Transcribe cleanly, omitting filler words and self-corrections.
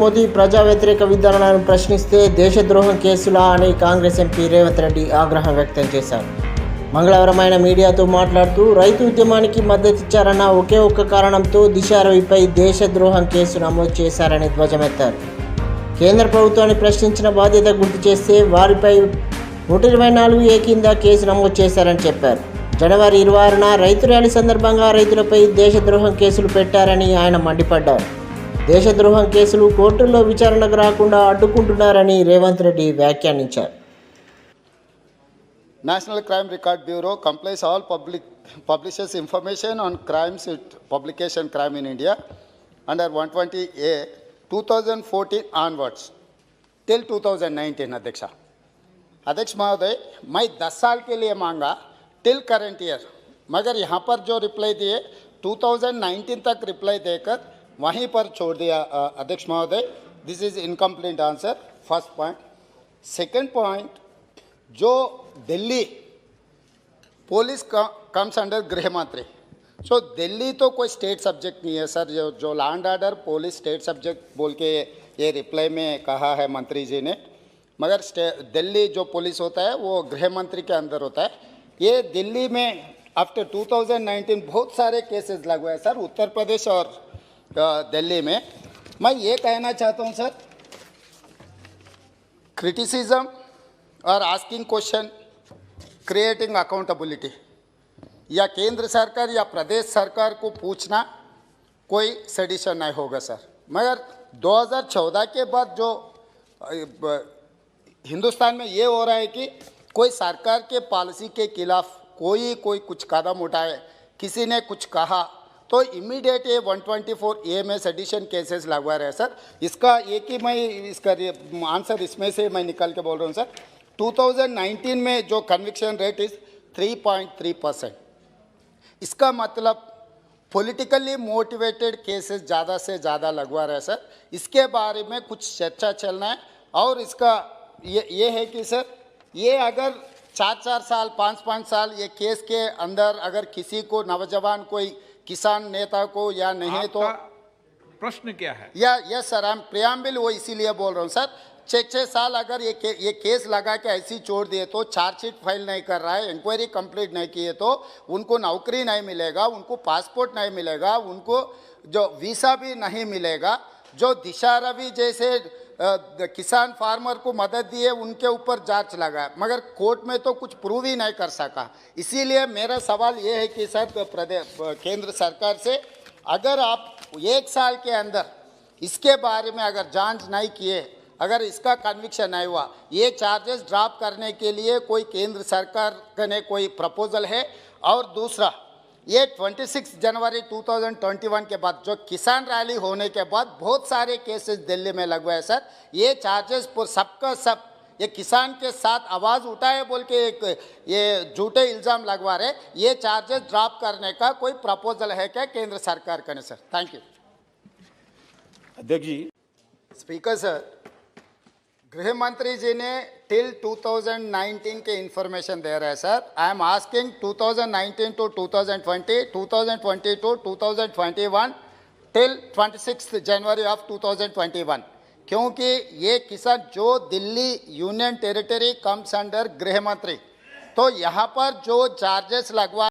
మోదీ ప్రజా వ్యతిరేక విధానాలను ప్రశ్నిస్తే దేశద్రోహం కేసులా అని కాంగ్రెస్ ఎంపీ రేవంత్ రెడ్డి ఆగ్రహం వ్యక్తం చేశారు. మంగళవారం ఆయన మీడియాతో మాట్లాడుతూ రైతు ఉద్యమానికి మద్దతిచ్చారన్న ఒకే ఒక్క కారణంతో దిశ రవిపై దేశద్రోహం కేసు నమోదు చేశారని ధ్వజమెత్తారు. కేంద్ర ప్రభుత్వాన్ని ప్రశ్నించిన బాధ్యత గుర్తు చేస్తే వారిపై 124A కింద కేసు నమోదు చేశారని చెప్పారు. జనవరి 26న రైతు ర్యాలీ సందర్భంగా రైతులపై దేశద్రోహం కేసులు పెట్టారని ఆయన మండిపడ్డారు. దేశద్రోహం కేసులు కోర్టుల్లో విచారణకు రాకుండా అడ్డుకుంటున్నారని రేవంత్ రెడ్డి వ్యాఖ్యానించారు. National Crime Record Bureau compiles all publishes information on crimes with publication crime in India under 120A 2014 onwards till 2019. अध्यक्ष महोदय, मैं 10 साल के लिए मांगा टिल करंट ईयर, मगर यहाँ पर जो रिप्लाई दिए 2019 तक रिप्लाई देकर वहीं पर छोड़ दिया. अध्यक्ष महोदय, this is incomplete answer. First point. Second point, जो दिल्ली पुलिस कम्स अंडर गृह मंत्री, सो दिल्ली तो कोई स्टेट सब्जेक्ट नहीं है सर. जो land order police state subject बोल के ये रिप्लाई में कहा है मंत्री जी ने, मगर दिल्ली जो पुलिस होता है वो गृह मंत्री के अंदर होता है. ये दिल्ली में आफ्टर 2019 बहुत सारे केसेस लगवाए सर, उत्तर प्रदेश और दिल्ली में. मैं ये कहना चाहता हूँ सर, क्रिटिसिज्म और आस्किंग क्वेश्चन, क्रिएटिंग अकाउंटेबिलिटी, या केंद्र सरकार या प्रदेश सरकार को पूछना कोई सेडिशन नहीं होगा सर. मगर 2014 के बाद जो हिंदुस्तान में ये हो रहा है कि कोई सरकार के पॉलिसी के खिलाफ कोई कुछ कदम उठाए, किसी ने कुछ कहा तो इमीडिएट ये 124A में सेडिशन केसेस लगवा रहे हैं सर. इसका एक ही मैं इसका आंसर इसमें से मैं निकल के बोल रहा हूँ सर. 2019 में जो कन्विक्शन रेट इज़ 3.3%. इसका मतलब पॉलिटिकली मोटिवेटेड केसेस ज़्यादा से ज़्यादा लगवा रहे हैं सर. इसके बारे में कुछ चर्चा चलना है. और इसका ये है कि सर, ये अगर 4 साल 5 साल ये केस के अंदर अगर किसी को नौजवान कोई किसान नेता को या नहीं, तो प्रश्न क्या है? Yes sir, I am preamble वो इसीलिए बोल रहा हूँ सर. 6 साल अगर ये केस लगा के ऐसे ही छोड़ दिए तो चार्जशीट फाइल नहीं कर रहा है, इंक्वायरी कंप्लीट नहीं किए तो उनको नौकरी नहीं मिलेगा, उनको पासपोर्ट नहीं मिलेगा, उनको जो वीसा भी नहीं मिलेगा. जो दिशा रवि जैसे किसान फार्मर को मदद दिए उनके ऊपर जांच लगा, मगर कोर्ट में तो कुछ प्रूव ही नहीं कर सका. इसीलिए मेरा सवाल ये है कि सर, केंद्र सरकार से अगर आप 1 साल के अंदर इसके बारे में अगर जांच नहीं किए, अगर इसका कन्विक्शन नहीं हुआ, ये चार्जेस ड्रॉप करने के लिए कोई केंद्र सरकार ने कोई प्रपोजल है. और दूसरा, ये 26 जनवरी 2021 के बाद जो किसान रैली होने के बाद बहुत सारे केसेस दिल्ली में लगवाए सर. ये चार्जेस पर सबका सब ये किसान के साथ आवाज़ उठाए बोल के एक ये झूठे इल्ज़ाम लगवा रहे. ये चार्जेस ड्रॉप करने का कोई प्रपोजल है क्या केंद्र सरकार का? Sir, thank you. अध्यक्ष जी. स्पीकर सर, गृह मंत्री जी ने टिल 2019 के इंफॉर्मेशन दे रहे हैं sir. I am asking 2019 to 2020, 2020 to 2021 till 26 January of 2021, क्योंकि ये किसान जो Delhi union territory comes under गृह मंत्री, तो यहाँ पर जो चार्जेस लगवा